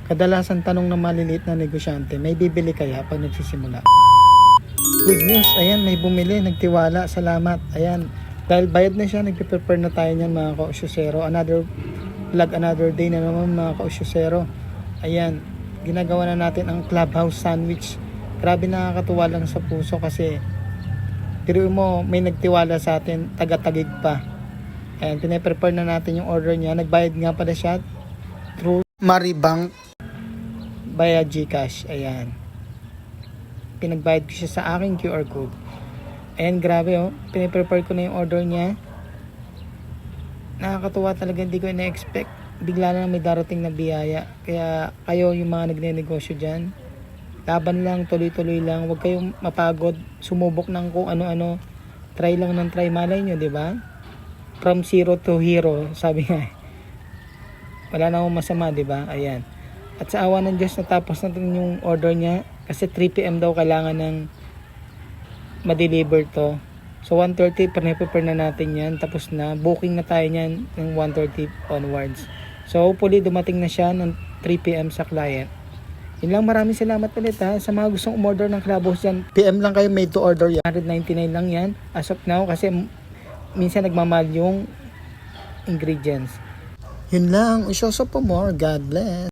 Kadalasan tanong ng maliliit na negosyante, may bibili kaya pag nagsisimula? Good news, ayan, may bumili, nagtiwala, salamat. Ayan, dahil bayad na siya, nagpe-prepare na tayo niyan mga ka-usyosero. Another vlog, another day na naman mga ka-usyosero. Ayan, ginagawa na natin ang clubhouse sandwich. Grabe, nakakatuwa lang sa puso kasi pero mo, may nagtiwala sa atin, taga-Taguig pa. Ayan, pinaprepare na natin yung order niya. Nagbayad nga pala siya through Maribank via GCash. Ayan, pinagbayad ko siya sa aking QR code. Ayan, grabe oh, pinaprepare ko na yung order niya. Nakakatuwa talaga, hindi ko na-expect. Bigla na may darating na biyaya. Kaya kayo yung mga nagne-negosyo dyan, laban lang, tuloy-tuloy lang. Huwag kayong mapagod, sumubok ng kung ano-ano. Try lang ng try, malay nyo, di ba? From zero to hero, sabi nga. Wala na akong masama, di ba? Ayan. At sa awa ng Diyos, natapos natin yung order niya. Kasi 3 PM daw kailangan ng ma-deliver to. So 1:30, prepare na natin yan. Tapos na, booking na tayo niyan ng 1:30 onwards. So hopefully dumating na siya ng 3 PM sa client. Yun lang, maraming salamat ulit ha. Sa mga gustong umorder ng clubhouse dyan, PM lang kayo, made to order yan. 199 lang yan as of now kasi minsan nagmamahal yung ingredients. Yun lang, usyoso po more. God bless.